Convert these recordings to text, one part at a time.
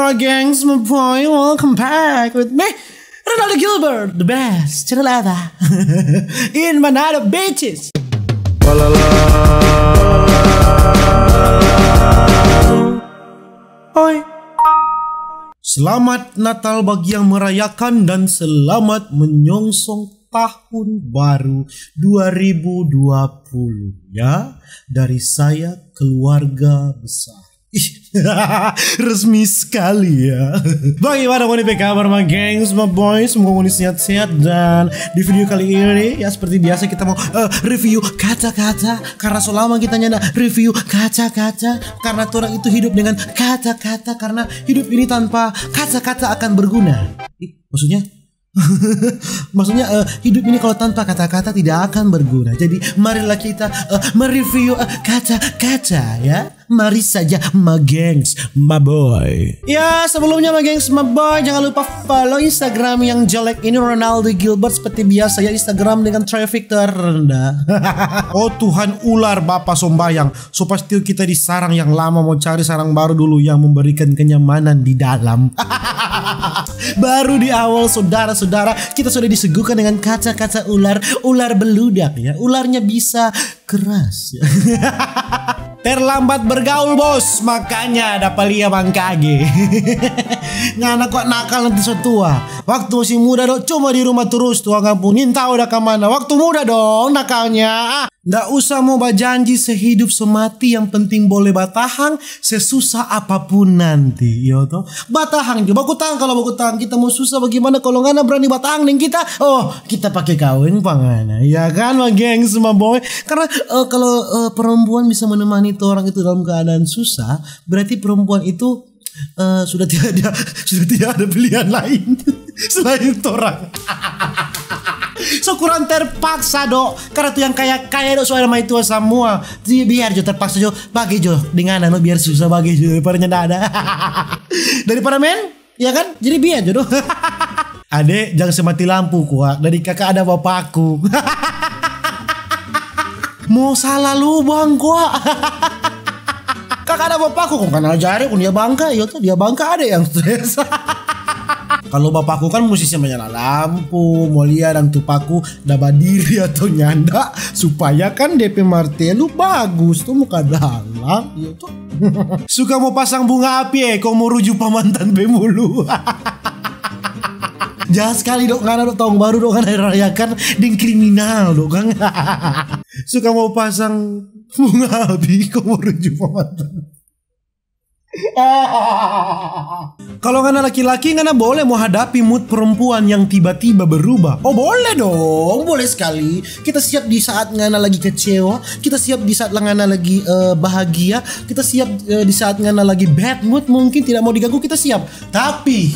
my gangs, my boy, welcome back with me, Ronaldo Gilbert, the best channel ever in Manado Beaches. Oi. Selamat Natal bagi yang merayakan dan selamat menyongsong tahun baru 2020 ya, dari saya keluarga besar. Resmi sekali ya. Bagaimana mau kabar my gangs, my boys? Semoga mau sehat-sehat. Dan di video kali ini ya seperti biasa kita mau review kata-kata. Karena selama kita nyana review kata-kata, karena orang itu hidup dengan kata-kata. Karena hidup ini tanpa kata-kata akan berguna. Maksudnya? Maksudnya hidup ini kalau tanpa kata-kata tidak akan berguna. Jadi marilah kita mereview kata-kata ya. Mari saja my gengs, my boy. Ya sebelumnya my gengs, my boy, jangan lupa follow Instagram yang jelek ini, Ronaldo Gilbert. Seperti biasa ya, Instagram dengan traffic terendah. Oh Tuhan, ular bapak sombayang. So pasti kita di sarang yang lama, mau cari sarang baru dulu yang memberikan kenyamanan di dalam. Baru di awal saudara-saudara kita sudah disuguhkan dengan kata-kata ular beludak ya. Ularnya bisa keras ya. Terlambat bergaul bos, makanya dapat lihat bangkage. Ngana kok nakal nanti setua. Waktu masih muda dong, cuma di rumah terus tuh ngampunin tahu udah kemana. Waktu muda dong nakalnya. Nggak usah mau berjanji sehidup semati, yang penting boleh batahang sesusah apapun nanti. Yo toh, batahang juga baku tang. Kalau baku tang kita mau susah bagaimana kalau ngana berani batahang nih kita. Oh kita pakai kawin pangana, ya kan my geng semua boy. Karena kalau perempuan bisa menemani orang itu dalam keadaan susah, berarti perempuan itu sudah tidak ada pilihan lain selain orang. So kurang terpaksa dok, karena tuh yang kaya dok soal sama itu semua. Jadi biar jo terpaksa jo bagi jo dengan anu biar susah bagi jo daripada ada daripada men, ya kan? Jadi biar jo dok. Adek jangan semati lampu kuat, dari kakak ada bapakku. Mau salah lubang gua. Kakak ada bapakku kok kan ajari dia bangka, ya tuh dia bangka ada yang stres. Kalau bapakku kan musisi menyala lampu, mau lihat dan tupaku dapat diri atau nyanda supaya kan DP martelu bagus tuh muka dalam, ya tuh. Suka mau pasang bunga api kau mau rujuk pamantan bemulu. Jahat sekali dok, karena dok tahun baru dok kan rayakan dengan kriminal dok kan. Suka mau pasang bunga api kau mau rujuk pamantan. Kalau ngana laki-laki ngana boleh mau hadapi mood perempuan yang tiba-tiba berubah. Oh boleh dong, boleh sekali. Kita siap di saat ngana lagi kecewa, kita siap di saat ngana lagi bahagia, kita siap di saat ngana lagi bad mood, mungkin tidak mau diganggu kita siap. Tapi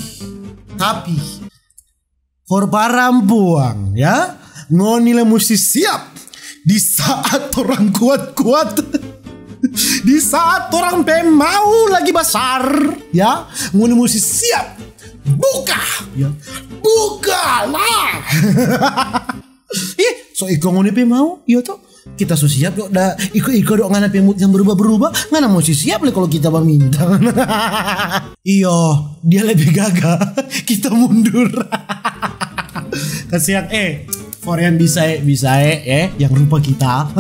for perempuan ya, ngonile mesti siap di saat orang kuat-kuat. Di saat orang mau lagi besar ya, ngoni mesti siap buka ya, buka lah. So iko ngoni mau ya tuh kita so siap dok, dah iko dok ngana mood yang berubah ngana mesti siap lah kalau kita meminta. Iyo dia lebih gagah, kita mundur. Kasihan for yang bisa yang rupa kita.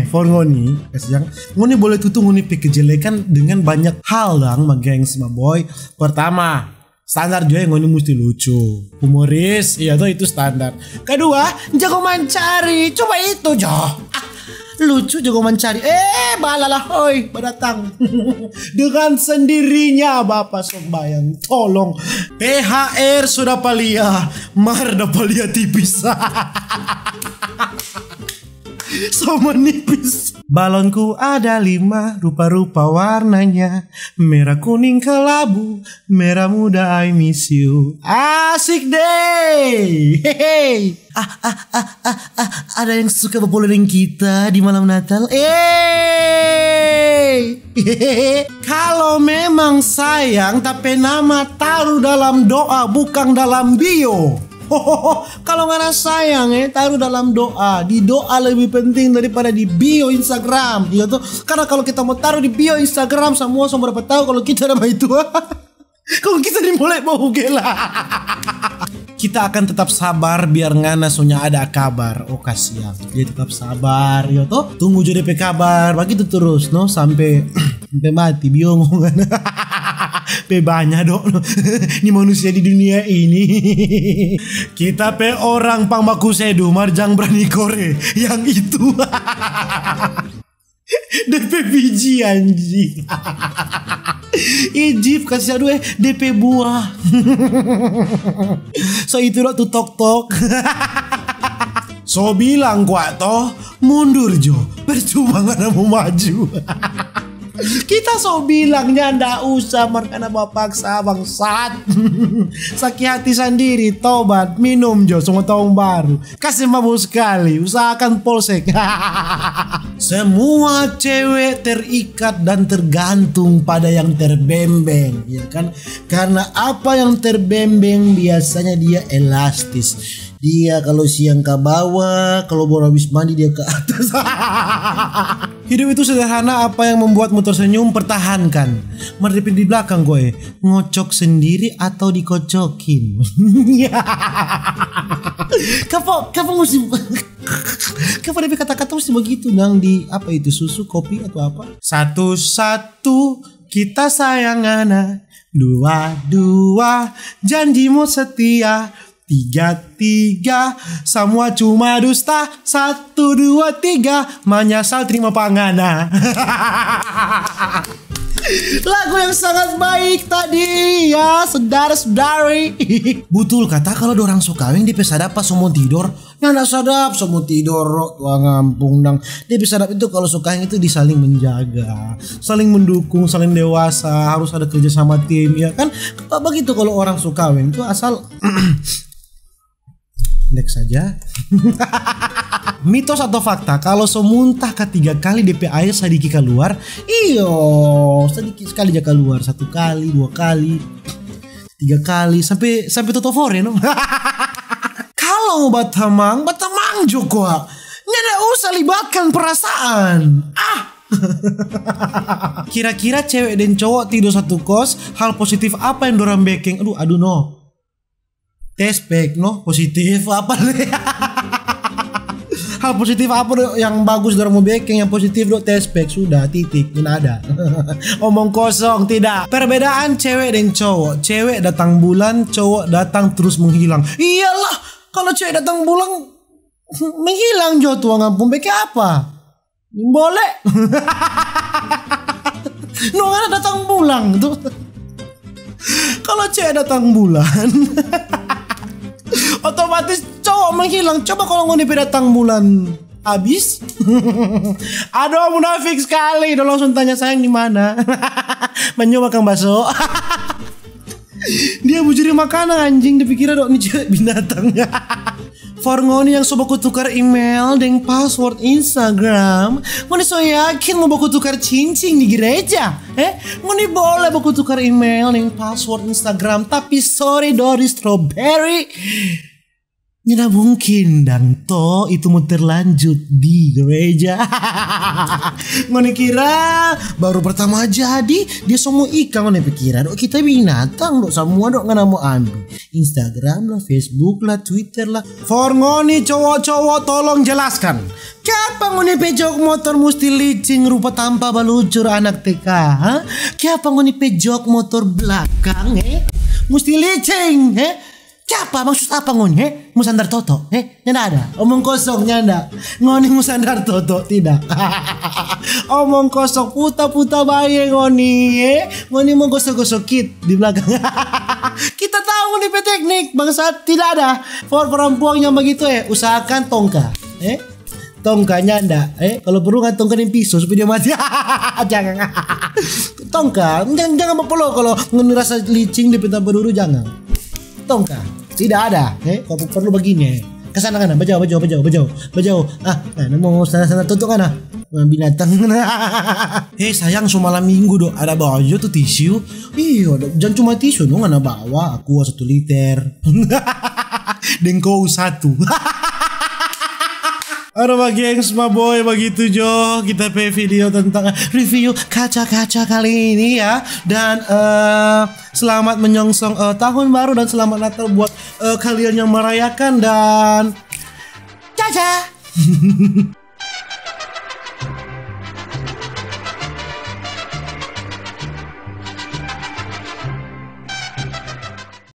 For ngoni kasihan ngoni boleh tutup ngoni kejelekan dengan banyak hal dong my gengs my boy. Pertama, standar juga ngoni mesti lucu, humoris, iya tuh itu standar. Kedua, jago mencari, coba itu lucu jago mencari. Balalah hoi berdatang. Dengan sendirinya bapak sembayang, tolong THR sudah palia, mar dapat lihat tipis. So menipis. Balonku ada 5 rupa-rupa warnanya, merah kuning kelabu, merah muda I miss you. Asik deh. Hehe. Ada yang suka berpoling kita di malam Natal. Kalau memang sayang tapi nama taruh dalam doa bukan dalam bio. Kalau ngana sayang taruh dalam doa. Di doa lebih penting daripada di bio Instagram. Iya tuh. Karena kalau kita mau taruh di bio Instagram, semua dapat tahu kalau kita nama itu. Kalau kita dimulai mau gila. Kita akan tetap sabar biar ngana sonya ada kabar. Oh kasihan. Dia tetap sabar ya toh. Tunggu jadi kabar. Begitu terus no sampai sampai mati biong ngana. Pe banyak dok. Ini manusia di dunia ini. Kita pe orang pangbaku sedu marjang berani kore yang itu. DP biji anjing. Ijip kasih aduh DP buah. So itu lo tuh tok. So bilang kuat toh mundur Jo. Percuma gak mau maju. Kita so bilangnya ndak usah karena bapak paksa bangsat. Sakit hati sendiri, tobat, minum Jo semua tahun baru. Kasih mabuk sekali, usahakan polsek. Semua cewek terikat dan tergantung pada yang terbembeng, ya kan? Karena apa yang terbembeng biasanya dia elastis. Dia kalau siang ke bawah, kalau baru habis mandi dia ke atas. Hidup itu sederhana, apa yang membuatmu tersenyum pertahankan. Merdepin di belakang gue, ngocok sendiri atau dikocokin. Kapan mesti kapan DP kata-kata mesti begitu nang di apa itu susu kopi atau apa? Satu-satu kita sayang anak, dua-dua janjimu setia. Tiga, semua cuma dusta. 1, 2, 3, menyesal terima pangana. Lagu yang sangat baik tadi ya, saudara-saudari. Betul kata kalau orang suka yang DP sadap pas mau tidur. Nggak sadap semua tidur tua ngampung dang. DP sadap itu kalau suka yang itu disaling menjaga, saling mendukung, saling dewasa, harus ada kerja sama tim ya kan. Begitu kalau orang suka yang itu asal next saja. Mitos atau fakta kalau semuntah ketiga kali DP air sedikit keluar. Iyo sedikit sekali aja keluar. 1 kali 2 kali 3 kali sampai totofore no. Kalau batamang Joko nggak usah libatkan perasaan. Kira-kira cewek dan cowok tidur satu kos, hal positif apa yang dorang backing? Aduh no. Tespek no positif apa deh. Hal positif apa yang bagus dorang mau backing, yang positif do tespek sudah titik ini ada. Omong kosong tidak. Perbedaan cewek dan cowok. Cewek datang bulan, cowok datang terus menghilang. Iyalah kalau cewek datang bulan menghilang jo tua ngampung backing apa? Boleh. No ada datang bulan tuh. Kalau cewek datang bulan otomatis cowok menghilang. Coba kalau ngoni datang bulan habis. Aduh munafik sekali. Udah langsung tanya sayang di mana. Menyo makan bakso. Dia bujuri makanan anjing. Dipikir dok ini cewek binatang. For ngoni yang so baku tukar email dan password Instagram, ngoni so yakin mau baku tukar cincin di gereja? Ngoni boleh baku tukar email dan password Instagram, tapi sorry Dory Strawberry, tidak mungkin dan toh itu mau terlanjut di gereja. Ngoni kira baru pertama jadi dia semua ikan. Ngoni pikir dok kita binatang dok semua dok nggak mau ambil Instagram lah, Facebook lah, Twitter lah. For ngoni cowok-cowok tolong jelaskan, kenapa ngoni pejok motor mesti licin rupa tanpa balucur anak TK? Kenapa ngoni pejok motor belakang mesti licin? Siapa maksud apa ngoni? Musandar toto? Nyanda ada. Omong kosong nyanda. Ngoni musandar toto tidak. Omong kosong puta bayi ngoni. Ngoni mau gosok-gosok kit di belakang. Kita tahu ngoni teknik bangsa tidak ada. For perempuan yang begitu usahakan tongka. Tongka nyanda. Kalau perlu kan tongka dan pisau supaya dia mati. Jangan. Tongka jangan mempeluk kalau ngoni rasa licin di pintu berduru jangan. Tongka tidak ada. Kalau perlu begini. Kesana kan, bajau. Mau sana tutup kan? Binatang. Sayang so malam minggu dok ada baju tuh tisu. Iya, jangan cuma tisu dong, ada bawa aku 1 liter. Dengkau 1. Aduh gengs, my boy, begitu Jo kita play video tentang review kaca-kaca kali ini ya. Dan selamat menyongsong tahun baru dan selamat Natal buat kalian yang merayakan dan caca.